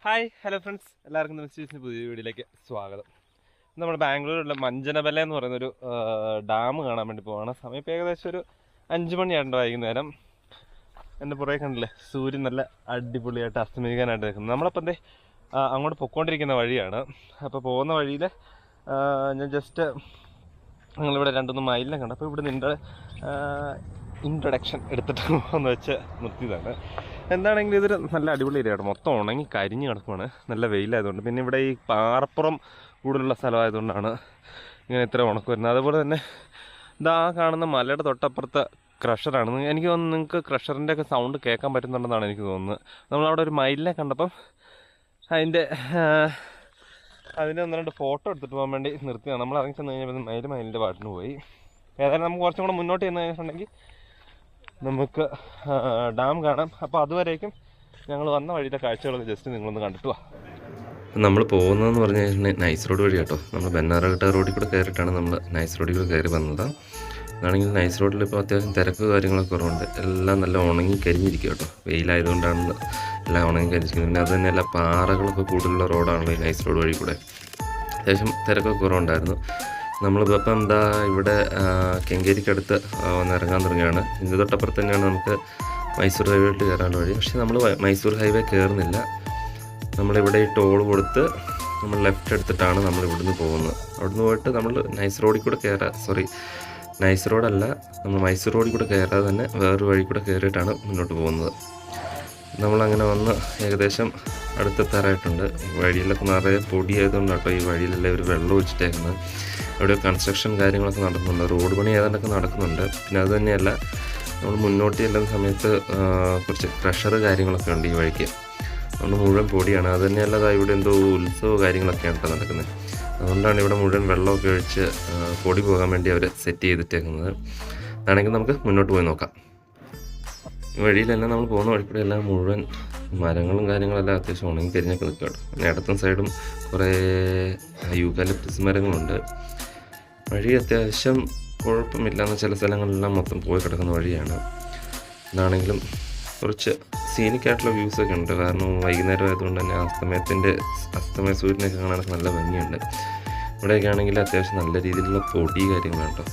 Hi hello friends, എല്ലാവർക്കും നിശ്ചയിച്ച പുതിയ വീഡിയോയിലേക്ക് സ്വാഗതം. നമ്മൾ ബാംഗ്ലൂരിലുള്ള മഞ്ചനബല എന്ന് പറയുന്നൊരു ഡാം കാണാൻ വേണ്ടി പോവാണ്. സമയം ഇപ്പോൾ ഏകദേശം ഒരു 5 മണിയാണ്ട് വൈകുന്നേരം. എൻ്റെ പുറകെ കണ്ടില്ലേ, സൂര്യൻ നല്ല അടിപൊളിയായിട്ട് അസ്തമിക്കാനായിട്ട് നിൽക്കുന്നത്. നമ്മളപ്പോൾ അങ്ങോട്ട് പൊയ്ക്കൊണ്ടിരിക്കുന്ന വഴിയാണ്. അപ്പോൾ പോകുന്ന വഴിയിൽ ഞാൻ ജസ്റ്റ് ഞങ്ങളിവിടെ 2-3 മൈലിനെ കണ്ടു. അപ്പോൾ ഇവിടെ നിൻ്റെ ഇൻട്രൊഡക്ഷൻ എടുത്തിട്ട് ഒന്ന് വെച്ച് നിർത്തിയതാണ്. എന്താണെങ്കിലും ഇതൊരു നല്ല അടിപൊളി ഏരിയ ആണ്. മൊത്തം ഉണങ്ങി കരിഞ്ഞ് കിടക്കുവാണ്, നല്ല വെയിലായതുകൊണ്ട്. പിന്നെ ഇവിടെ ഈ പാറപ്പുറം കൂടുതലുള്ള സ്ഥലമായതുകൊണ്ടാണ് ഇങ്ങനെ ഇത്ര ഉണക്ക് വരുന്നത്. അതുപോലെ തന്നെ ഇതാ കാണുന്ന മലയുടെ തൊട്ടപ്പുറത്ത് ക്രഷറാണ്. എനിക്ക് തോന്നുന്നു നിങ്ങൾക്ക് ക്രഷറിൻ്റെ ഒക്കെ സൗണ്ട് കേൾക്കാൻ പറ്റുന്നുണ്ടെന്നാണ് എനിക്ക് തോന്നുന്നത്. നമ്മളവിടെ ഒരു മയിലിനെ കണ്ടപ്പം അതിന് 1-2 ഫോട്ടോ എടുത്തിട്ട് പോകാൻ വേണ്ടി നിർത്തിയാണ്. നമ്മൾ ഇറങ്ങി ചെന്ന് കഴിഞ്ഞപ്പോൾ മയിലിൻ്റെ പാട്ടിന് പോയി. ഏതായാലും നമുക്ക് കുറച്ചും കൂടെ മുന്നോട്ട് ചെന്ന് കഴിഞ്ഞിട്ടുണ്ടെങ്കിൽ നമുക്ക് ഡാം കാണാം. അപ്പോൾ അതുവരേക്കും ഞങ്ങൾ വന്ന വഴിയിലെ കാഴ്ചകളൊക്കെ ജസ്റ്റ് നിങ്ങളൊന്ന് കണ്ടിട്ട് പോവാം. നമ്മൾ പോകുന്നതെന്ന് പറഞ്ഞു കഴിഞ്ഞാൽ നൈസ് റോഡ് വഴി കേട്ടോ. നമ്മൾ ബെന്നാറഘട്ട റോഡിൽ കൂടെ കയറിയിട്ടാണ് നമ്മൾ നൈസ് റോഡിൽ കൂടെ കയറി വന്നത്. അതാണെങ്കിൽ നൈസ് റോഡിൽ ഇപ്പോൾ അത്യാവശ്യം തിരക്ക് കാര്യങ്ങളൊക്കെ കുറവുണ്ട്. എല്ലാം നല്ല ഉണങ്ങി കരിഞ്ഞിരിക്കും കേട്ടോ. വെയിലായതുകൊണ്ടാണ് എല്ലാം ഉണങ്ങി കരിഞ്ഞിരിക്കുന്നത്. പിന്നെ അത് തന്നെയല്ല, പാറകളൊക്കെ കൂടുതലുള്ള റോഡാണല്ലോ ഈ നൈസ് റോഡ് വഴി കൂടെ. അത്യാവശ്യം തിരക്കൊക്കെ കുറവുണ്ടായിരുന്നു. നമ്മളിപ്പോൾ എന്താ ഇവിടെ കെങ്കേരിക്കടുത്ത് വന്ന് ഇറങ്ങാൻ തുടങ്ങുകയാണ്. ഇതിന് തൊട്ടപ്പുറത്ത് തന്നെയാണ് നമുക്ക് മൈസൂർ ഹൈവേയിലോട്ട് കയറാനുള്ള വഴി. പക്ഷേ നമ്മൾ മൈസൂർ ഹൈവേ കയറുന്നില്ല. നമ്മളിവിടെ ഈ ടോൾ കൊടുത്ത് നമ്മൾ ലെഫ്റ്റ് എടുത്തിട്ടാണ് നമ്മൾ ഇവിടുന്ന് പോകുന്നത്. അവിടുന്ന് പോയിട്ട് നമ്മൾ നൈസ് റോഡിൽ കൂടെ നൈസ് റോഡല്ല, നമ്മൾ മൈസൂർ റോഡിൽ കൂടെ കയറാതെ തന്നെ വേറൊരു വഴി കൂടെ കയറിയിട്ടാണ് മുന്നോട്ട് പോകുന്നത്. നമ്മളങ്ങനെ വന്ന് ഏകദേശം അടുത്തെത്താറായിട്ടുണ്ട്. വഴിയിലൊക്കെ നിറയെ പൊടിയായതുകൊണ്ട് കേട്ടോ ഈ വഴിയിലെല്ലാം ഒരു വെള്ളം ഒഴിച്ചിട്ടേക്കുന്നത്. അവിടെ കൺസ്ട്രക്ഷൻ കാര്യങ്ങളൊക്കെ നടക്കുന്നുണ്ട്, റോഡ് പണി ഏതാണ്ടൊക്കെ നടക്കുന്നുണ്ട്. പിന്നെ അത് തന്നെയല്ല, നമ്മൾ മുന്നോട്ട് ചെല്ലുന്ന സമയത്ത് കുറച്ച് പ്രഷർ കാര്യങ്ങളൊക്കെ ഉണ്ട് ഈ വഴിക്ക്. അതുകൊണ്ട് മുഴുവൻ പൊടിയാണ്. അത് തന്നെയല്ല, ഇവിടെ എന്തോ ഉത്സവ കാര്യങ്ങളൊക്കെയാണ് കേട്ടോ നടക്കുന്നത്. അതുകൊണ്ടാണ് ഇവിടെ മുഴുവൻ വെള്ളമൊക്കെ ഒഴിച്ച് പൊടി പോകാൻ വേണ്ടി അവർ സെറ്റ് ചെയ്തിട്ടേക്കുന്നത്. അതാണെങ്കിൽ നമുക്ക് മുന്നോട്ട് പോയി നോക്കാം. ഈ വഴിയിലെല്ലാം നമ്മൾ പോകുന്ന വഴിക്കൂടെ എല്ലാം മുഴുവൻ മരങ്ങളും കാര്യങ്ങളെല്ലാം അത്യാവശ്യം ഉണങ്ങി കരിഞ്ഞൊക്കെ നിൽക്കുക കേട്ടോ. പിന്നെ ഇടത്തും സൈഡും കുറേ യൂക്കാലിപ്റ്റസ് മരങ്ങളുണ്ട്. വഴി അത്യാവശ്യം കുഴപ്പമില്ലാന്ന് ചില സ്ഥലങ്ങളിലെല്ലാം മൊത്തം പോയി കിടക്കുന്ന വഴിയാണ്. ഇതാണെങ്കിലും കുറച്ച് സീനിക്കായിട്ടുള്ള വ്യൂസൊക്കെ ഉണ്ട്. കാരണം വൈകുന്നേരം ആയതുകൊണ്ട് തന്നെ അസ്തമയ സൂര്യനൊക്കെ കാണാനൊക്കെ നല്ല ഭംഗിയുണ്ട്. ഇവിടെയൊക്കെ ആണെങ്കിൽ അത്യാവശ്യം നല്ല രീതിയിലുള്ള പൊടി കാര്യങ്ങളാണ് കേട്ടോ.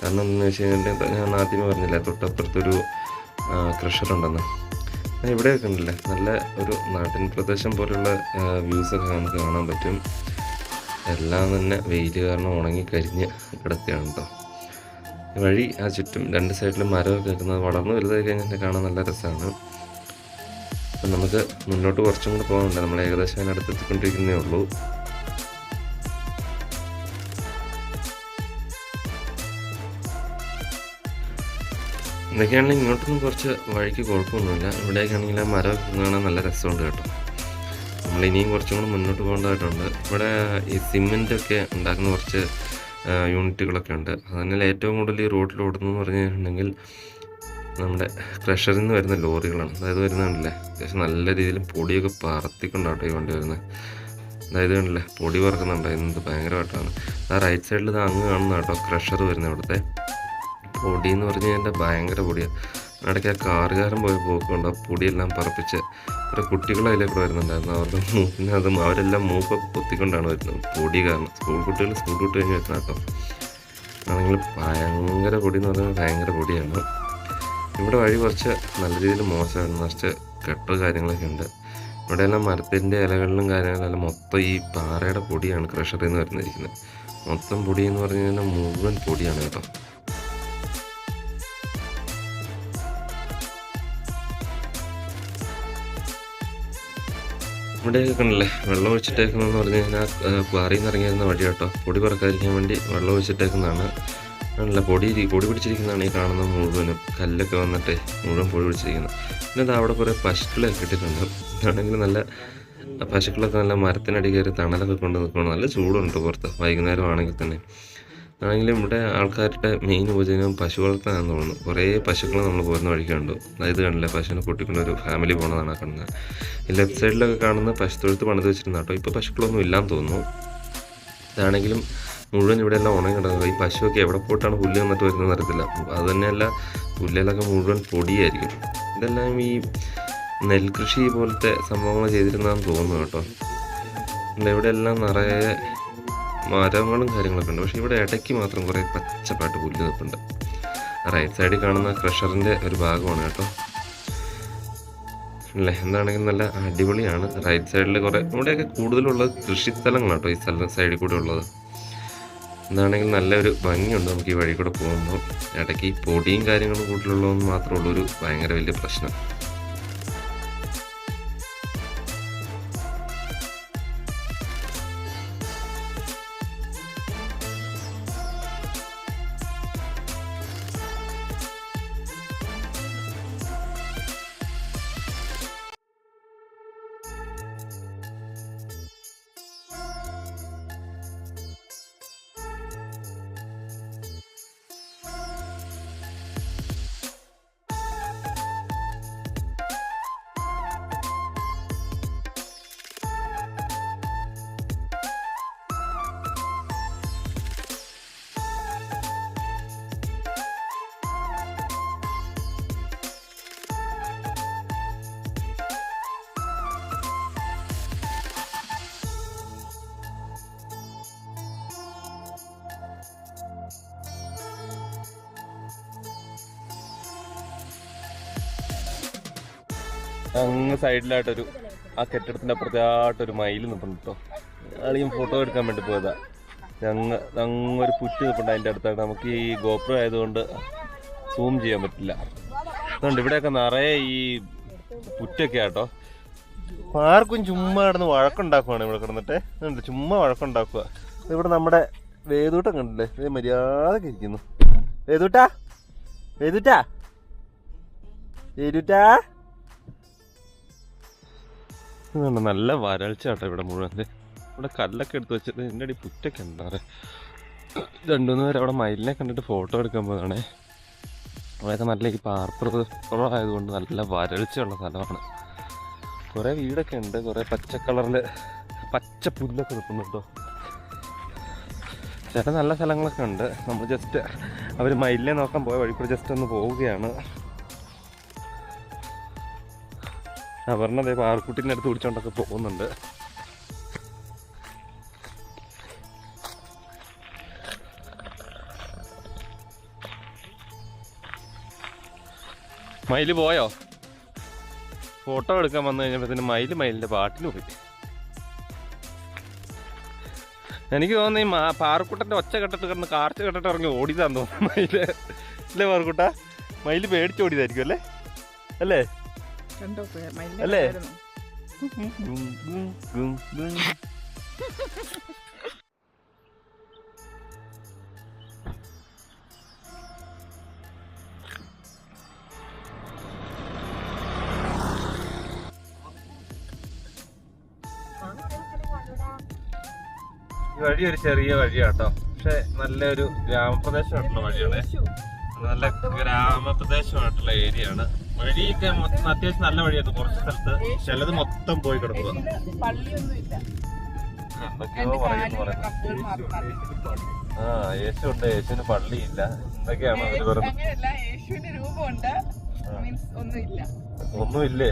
കാരണം എന്താണെന്ന് വെച്ച് കഴിഞ്ഞിട്ടുണ്ടെങ്കിൽ ഞാൻ ആദ്യമേ പറഞ്ഞില്ല, തൊട്ടപ്പുറത്തൊരു ക്രഷറുണ്ടെന്ന്. ഇവിടെയൊക്കെ ഉണ്ടല്ലേ നല്ല ഒരു നാട്ടിൻ പ്രദേശം പോലുള്ള വ്യൂസൊക്കെ നമുക്ക് കാണാൻ പറ്റും. എല്ലാം തന്നെ വെയിൽ കാരണം ഉണങ്ങി കരിഞ്ഞ് കിടക്കുകയാണ് കേട്ടോ. വഴി ആ ചുറ്റും 2 സൈഡിലും മരമൊക്കെ വെക്കുന്നത് വളർന്നു വലുതായി കഴിഞ്ഞാൽ കാണാൻ നല്ല രസമാണ്. അപ്പം നമുക്ക് മുന്നോട്ട് കുറച്ചും കൂടെ പോകാനുണ്ട്. നമ്മൾ ഏകദേശം അതിനടുത്തെത്തിക്കൊണ്ടിരിക്കുന്നേ ഉള്ളൂ. ഇതൊക്കെയാണെങ്കിൽ ഇങ്ങോട്ടൊന്നും കുറച്ച് വഴിക്ക് കുഴപ്പമൊന്നുമില്ല. ഇവിടേക്കാണെങ്കിൽ ആ മരമൊക്കെ കാണാൻ നല്ല രസമുണ്ട് കേട്ടോ. നമ്മളിനിയും കുറച്ചും കൂടെ മുന്നോട്ട് പോകേണ്ടതായിട്ടുണ്ട്. ഇവിടെ ഈ സിമെൻറ്റൊക്കെ ഉണ്ടാക്കുന്ന കുറച്ച് യൂണിറ്റുകളൊക്കെ ഉണ്ട്. അതിനാൽ ഏറ്റവും കൂടുതൽ ഈ റോഡിൽ ഓടുന്നതെന്ന് പറഞ്ഞു കഴിഞ്ഞിട്ടുണ്ടെങ്കിൽ നമ്മുടെ ക്രഷറിൽ നിന്ന് വരുന്ന ലോറികളാണ്. അതായത് വരുന്നുണ്ടല്ലേ, അത്യാവശ്യം നല്ല രീതിയിൽ പൊടിയൊക്കെ പറത്തിക്കൊണ്ടാട്ടോ ഈ വണ്ടി വരുന്നത്. അതായത് കണ്ടില്ലേ, പൊടി പറക്കുന്നുണ്ടായിരുന്നത് ഭയങ്കരമായിട്ടാണ്. ആ റൈറ്റ് സൈഡിൽ ഇത് അങ്ങ് കാണുന്ന കേട്ടോ ക്രഷർ വരുന്നത്. ഇവിടുത്തെ പൊടി എന്ന് പറഞ്ഞു കഴിഞ്ഞാൽ ഭയങ്കര പൊടിയാണ്. ഇടയ്ക്ക് ആ കാറുകാരൻ പോയ പോക്കുണ്ട്, പൊടിയെല്ലാം പറപ്പിച്ച് കുറേ കുട്ടികൾ അതിലേക്ക് വരുന്നുണ്ടായിരുന്നു. അവരുടെ മൂക്കിനതും അവരെല്ലാം മൂക്കൊക്കെ പൊത്തിക്കൊണ്ടാണ് വരുന്നത്, പൊടി കാരണം. സ്കൂൾ കുട്ടികൾ സ്കൂൾ വിട്ട് കഴിഞ്ഞ് വരുന്ന കേട്ടോ. ആണെങ്കിൽ ഭയങ്കര പൊടി എന്ന് പറഞ്ഞാൽ ഭയങ്കര പൊടിയാണ്. ഇവിടെ വഴി കുറച്ച് നല്ല രീതിയിൽ മോശമാണ്, കുറച്ച് കെട്ട് കാര്യങ്ങളൊക്കെ ഉണ്ട്. ഇവിടെയെല്ലാം മരത്തിൻ്റെ ഇലകളിലും കാര്യങ്ങളെല്ലാം മൊത്തം ഈ പാറയുടെ പൊടിയാണ് ക്രഷറിൽ നിന്ന് വരുന്നിരിക്കുന്നത്. മൊത്തം പൊടി എന്ന് പറഞ്ഞു കഴിഞ്ഞാൽ മുഴുവൻ പൊടിയാണ് കേട്ടോ. ഇവിടെയൊക്കെ കണ്ടില്ലേ, വെള്ളം ഒഴിച്ചിട്ടേക്കുന്നതെന്ന് പറഞ്ഞു കഴിഞ്ഞാൽ ക്വാറിയിൽ നിന്ന് ഇറങ്ങിയിരുന്ന വഴി കേട്ടോ. പൊടി പറക്കാതിരിക്കാൻ വേണ്ടി വെള്ളം ഒഴിച്ചിട്ടേക്കുന്നതാണ്. ആണല്ലോ പൊടി പിടിച്ചിരിക്കുന്നതാണ് ഈ കാണുന്ന മുഴുവനും. കല്ലൊക്കെ വന്നിട്ട് മുഴുവൻ പൊടി പിടിച്ചിരിക്കുന്നത്. പിന്നെ അത് അവിടെ കുറേ പശുക്കളൊക്കെ ഇട്ടിട്ടുണ്ട്. ഇതാണെങ്കിൽ നല്ല പശുക്കളൊക്കെ നല്ല മരത്തിനടി കയറി തണലൊക്കെ കൊണ്ട് നിൽക്കണം. നല്ല ചൂടുണ്ട് പുറത്ത്, വൈകുന്നേരം ആണെങ്കിൽ തന്നെ. ആണെങ്കിലും ഇവിടെ ആൾക്കാരുടെ മെയിൻ ഉപജീവനം പശു വളർത്താനാണെന്ന് തോന്നുന്നു. കുറേ പശുക്കൾ നമ്മൾ പോരുന്ന വഴിക്ക് കണ്ടു. അതായത് കണ്ടില്ലേ, പശുവിനെ കൂട്ടിക്കൊണ്ടൊരു ഫാമിലി പോകുന്നതാണ് കാണുന്നത്. ഈ ലെഫ്റ്റ് സൈഡിലൊക്കെ കാണുന്ന പശുത്തൊഴുത്ത് പണിത് വെച്ചിരുന്ന കേട്ടോ. ഇപ്പോൾ പശുക്കളൊന്നും ഇല്ലാന്ന് തോന്നുന്നു. ഇതാണെങ്കിലും മുഴുവൻ ഇവിടെ എല്ലാം ഉണങ്ങി കിടക്കുക. ഈ പശുവൊക്കെ എവിടെ പോയിട്ടാണ് പുല്ല് വന്നിട്ട് വരുന്നത് അറിയത്തില്ല. അത് തന്നെയല്ല, പുല്ലിലൊക്കെ മുഴുവൻ പൊടിയായിരിക്കും. ഇതെല്ലാം ഈ നെൽകൃഷി പോലത്തെ സംഭവങ്ങൾ ചെയ്തിരുന്നാന്ന് തോന്നുന്നു കേട്ടോ. ഇവിടെ എല്ലാം നിറയെ മരങ്ങളും കാര്യങ്ങളൊക്കെ ഉണ്ട്. പക്ഷെ ഇവിടെ ഇടയ്ക്ക് മാത്രം കുറേ പച്ചപ്പാട്ട് പുല്ല് നിൽപ്പുണ്ട്. റൈറ്റ് സൈഡിൽ കാണുന്ന ക്രഷറിൻ്റെ ഒരു ഭാഗമാണ് കേട്ടോ അല്ലേ. എന്താണെങ്കിലും നല്ല അടിപൊളിയാണ്. റൈറ്റ് സൈഡിൽ കുറേ ഇവിടെയൊക്കെ കൂടുതലുള്ളത് കൃഷി സ്ഥലങ്ങളാണ് കേട്ടോ ഈ സൈഡിൽ കൂടെ ഉള്ളത്. എന്താണെങ്കിലും നല്ലൊരു ഭംഗിയുണ്ട് നമുക്ക് ഈ വഴി കൂടെ പോകുമ്പോൾ. ഇടയ്ക്ക് ഈ പൊടിയും കാര്യങ്ങളും കൂടുതലുള്ളതെന്ന് മാത്രമേ ഉള്ളൊരു ഭയങ്കര വലിയ പ്രശ്നം. അങ്ങ് സൈഡിലായിട്ടൊരു ആ കെട്ടിടത്തിൻ്റെ അപ്പുറത്തായിട്ടൊരു മയിൽ നിൽപ്പുണ്ട് കേട്ടോ. ആണെങ്കിൽ ഫോട്ടോ എടുക്കാൻ വേണ്ടി പോയതാ. അങ്ങൊരു പുറ്റ് നിൽപ്പുണ്ട് അതിൻ്റെ അടുത്തായിട്ട്. നമുക്ക് ഈ ഗോപ്രോ ആയതുകൊണ്ട് സൂം ചെയ്യാൻ പറ്റില്ല. അതുകൊണ്ട് ഇവിടെയൊക്കെ നിറയെ ഈ പുറ്റൊക്കെ ആട്ടോ. ആർക്കും ചുമ്മാ കിടന്ന് വഴക്കുണ്ടാക്കുവാണ് ഇവിടെ കിടന്നിട്ട്. ഉണ്ട് ചുമ്മാ വഴക്കുണ്ടാക്കുക. ഇവിടെ നമ്മുടെ വേദൂട്ടം കണ്ടില്ലേ, ഇത് മര്യാദക്ക് ഇരിക്കുന്നു. വേദൂട്ടാ വേദൂട്ടാ വേദൂട്ടാ. നല്ല വരൾച്ച കേട്ടോ ഇവിടെ മുഴുവൻ. ഇവിടെ കല്ലൊക്കെ എടുത്ത് വെച്ചിട്ട് എൻ്റെ അടി പുറ്റൊക്കെ എന്താ പറയുക. 2-3 പേര് അവിടെ മയിലിനെ കണ്ടിട്ട് ഫോട്ടോ എടുക്കാൻ പോയതാണേ. അവിടെയൊക്കെ നല്ല ഈ പാർപ്പുറമായതുകൊണ്ട് നല്ല വരൾച്ചയുള്ള സ്ഥലമാണ്. കുറേ വീടൊക്കെ ഉണ്ട്, കുറേ പച്ച കളറിൽ പച്ച പുല്ലൊക്കെ നിൽക്കുന്നു കേട്ടോ. ചില നല്ല സ്ഥലങ്ങളൊക്കെ ഉണ്ട്. നമ്മൾ ജസ്റ്റ് അവർ മയിലിനെ നോക്കാൻ പോയ വഴി കൂടെ ജസ്റ്റ് ഒന്ന് പോവുകയാണ്. പറഞ്ഞതേ പാർക്കുട്ടിൻ്റെ അടുത്ത് പിടിച്ചോണ്ടൊക്കെ പോകുന്നുണ്ട്. മയില് പോയോ? ഫോട്ടോ എടുക്കാൻ വന്നു കഴിഞ്ഞപ്പോഴത്തേന് മയിലിൻ്റെ പാട്ടിന് പോയി. എനിക്ക് തോന്നുന്നു ഈ പാറക്കുട്ടൻ്റെ ഒച്ച കെട്ടിട്ട് കിടന്ന് കാർച്ച കെട്ടിട്ട് ഇറങ്ങി ഓടിയതാന്ന് തോന്നുന്നു മയില്. അല്ലേ പാറക്കുട്ട? മയില് പേടിച്ചോടിയതായിരിക്കും അല്ലേ? അല്ലേ അല്ലേ? ഈ വഴി ഒരു ചെറിയ വഴിയാട്ടോ. പക്ഷെ നല്ലൊരു ഗ്രാമപ്രദേശമായിട്ടുള്ള വഴിയാണ്. നല്ല ഗ്രാമപ്രദേശമായിട്ടുള്ള ഏരിയ ആണ്. വഴിയൊക്കെ അത്യാവശ്യം നല്ല വഴിയാണ്. കുറച്ച് സ്ഥലത്ത് ചിലത് മൊത്തം പോയി കിടക്കുക. എന്തൊക്കെയോ പറയുന്നു. ആ യേശു ഉണ്ട്, യേശുവിന് പള്ളിയില്ല, എന്തൊക്കെയാണ് അവര് പറയുന്നത്. ഒന്നുമില്ലേ?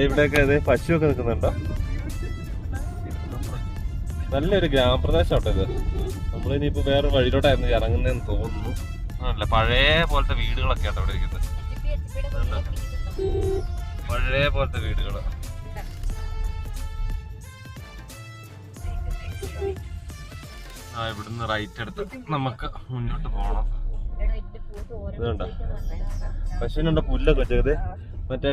ഇവിടെയൊക്കെ പശുവൊക്കെ നിൽക്കുന്നുണ്ടോ? നല്ലൊരു ഗ്രാമപ്രദേശമാട്ടോ ഇത്. നമ്മളിനിയിപ്പോ വേറെ വഴിയിലോട്ടായിരുന്നു ഇറങ്ങുന്നതെന്ന് തോന്നുന്നു. ആണല്ല, പഴയ പോലത്തെ വീടുകളൊക്കെ ആട്ടോ ഇവിടെ ഇരിക്കുന്നത്. പഴയ പോലത്തെ വീടുകള്. ആ ഇവിടുന്ന് റൈറ്റ് എടുത്ത് നമുക്ക് മുന്നോട്ട് പോകണം. ഇതുണ്ടോ പശുവിനുണ്ടോ പുല്ലൊക്കെ വെച്ചത്. മറ്റേ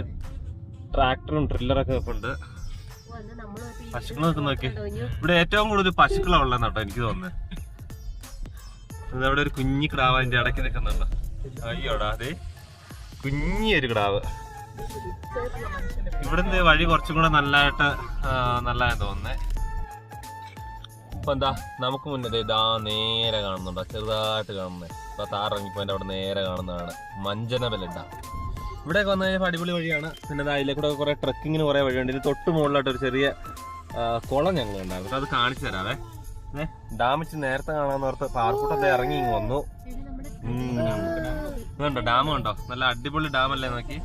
ട്രാക്ടറും ട്രില്ലറൊക്കെ ഉണ്ട്. പശുക്കൾ നിൽക്കുന്ന നോക്കി. ഇവിടെ ഏറ്റവും കൂടുതൽ പശുക്കളാണ് ഉള്ളതെന്ന് കേട്ടോ എനിക്ക് തോന്നുന്നത്. അവിടെ ഒരു കുഞ്ഞി കിടാവ് അതിന്റെ ഇടയ്ക്ക് നിൽക്കുന്നുണ്ട്. അയ്യോടാ അതെ കുഞ്ഞൊരു കിടാവ്. ഇവിടുന്ന് വഴി കുറച്ചും കൂടെ നല്ലതായെന്ന് തോന്നുന്നേ. ഇപ്പൊ എന്താ നമുക്ക് മുന്നേ ഇതാ നേരെ കാണുന്നുണ്ടോ, ചെറുതായിട്ട് കാണുന്നേ. ഇപ്പൊ താറിറങ്ങിപ്പോ അവിടെ നേരെ കാണുന്നതാണ് മഞ്ചനബല ഡാം. ഇവിടെയൊക്കെ വന്നു കഴിഞ്ഞാൽ അടിപൊളി വഴിയാണ്. പിന്നെ അതിലെ കൂടെ കുറെ ട്രക്കിങ്ങിന് കുറെ വഴിയുണ്ട്. ഇത് തൊട്ട് മുകളിലായിട്ട് ഒരു ചെറിയ കുളം ഞങ്ങൾ ഉണ്ടായിരുന്നു. അത് കാണിച്ചു തരാവേ. ഡാമിച്ച് നേരത്തെ കാണാന്ന് ഓർത്ത് പാർക്കൂട്ടത്തെ ഇറങ്ങി ഇങ്ങ് വന്നു. ഇതുണ്ടോ ഡാം ഉണ്ടോ? നല്ല അടിപൊളി ഡാമല്ലേ നോക്കി.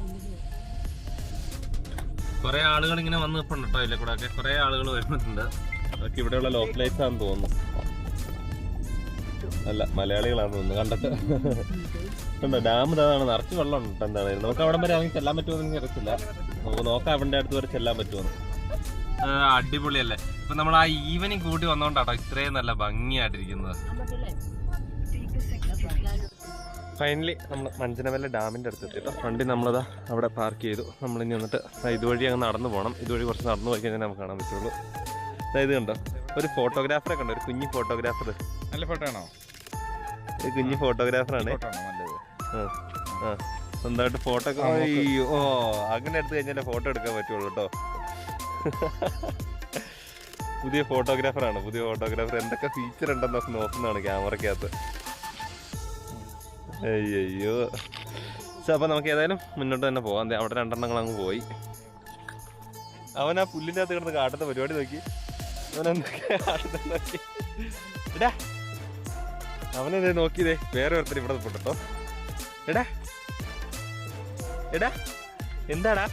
കുറെ ആളുകൾ ഇങ്ങനെ വന്ന് നിൽപ്പുണ്ട് കേട്ടോ. ഇതിലെ കൂടെ ഒക്കെ കുറെ ആളുകൾ വരുന്നുണ്ട്. അതൊക്കെ ഇവിടെയുള്ള ലോക്കലൈസ് ആണെന്ന് തോന്നുന്നു. അല്ല, മലയാളികളാണെന്ന് തോന്നുന്നു കണ്ടിട്ട്. ഉണ്ടോ ഡാം ഇതാണ്, നിറച്ച് വെള്ളം ഉണ്ട്. എന്താണ് നമുക്ക് അവിടെ വരെ ഇറങ്ങി ചെല്ലാൻ പറ്റുമോ എന്ന് അറിയത്തില്ല. നമുക്ക് നോക്കാം അവിടെ അടുത്ത് വരെ ചെല്ലാൻ പറ്റുമോ. അടിപൊളിയല്ലേ. ഇപ്പൊ നമ്മൾ ആ ഈവനിങ് കൂട്ടി വന്നോണ്ടാട്ടോ ഇത്രയും നല്ല ഭംഗിയായിട്ടിരിക്കുന്നത്. ഫൈനലി നമ്മൾ മഞ്ചനമല ഡാമിൻ്റെ അടുത്ത് എത്തിട്ടോ. വണ്ടി നമ്മളതാ അവിടെ പാർക്ക് ചെയ്തു. നമ്മളിനി വന്നിട്ട് ഇതുവഴി അങ്ങ് നടന്നു പോകണം. ഇതുവഴി കുറച്ച് നടന്നു പോയി കഴിഞ്ഞാൽ നമുക്ക് കാണാൻ പറ്റുള്ളൂ. അതായത് കണ്ടോ, ഒരു ഫോട്ടോഗ്രാഫറെ കണ്ടോ, ഒരു കുഞ്ഞു ഫോട്ടോഗ്രാഫർ. നല്ല ഫോട്ടോ ആണോ? ഒരു കുഞ്ഞു ഫോട്ടോഗ്രാഫറാണ്. സ്വന്തമായിട്ട് ഫോട്ടോ അങ്ങനെ എടുത്തു കഴിഞ്ഞാൽ ഫോട്ടോ എടുക്കാൻ പറ്റുള്ളൂ കേട്ടോ. പുതിയ ഫോട്ടോഗ്രാഫറാണ്. പുതിയ ഫോട്ടോഗ്രാഫർ എന്തൊക്കെ ഫീച്ചർ ഉണ്ടെന്നൊക്കെ നോക്കുന്നതാണ് ക്യാമറയ്ക്കകത്ത്. അയ്യോ. അപ്പോൾ നമുക്ക് ഏതായാലും മുന്നോട്ട് തന്നെ പോകാം. അവിടെ രണ്ടെണ്ണങ്ങൾ അങ്ങ് പോയി. അവൻ ആ പുല്ലിൻ്റെ അകത്ത് കിടന്ന് കാട്ടുന്ന പരിപാടി നോക്കി. അവനെന്തൊക്കെ കാട്ടുന്ന നോക്കി. എടാ അവനെന്തേ നോക്കിയതേ, വേറെ ഒരുത്തർ ഇവിടെ പോട്ടോ. എടാ എടാ എന്താടാ,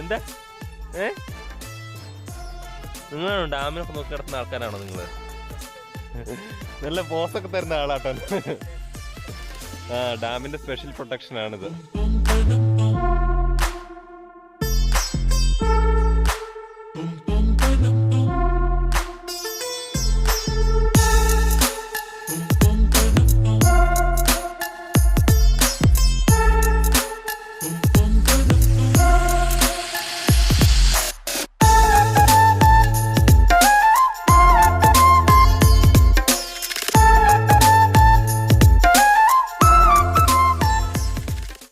എന്താ നിങ്ങളാണോ ഡാമിനൊക്കെ നോക്കി കിടത്തുന്ന ആൾക്കാരാണോ നിങ്ങള്? നല്ല പോസൊക്കെ തരുന്ന ആളാട്ടോ. ഡാമിന്റെ സ്പെഷ്യൽ പ്രൊട്ടക്ഷൻ ആണിത്.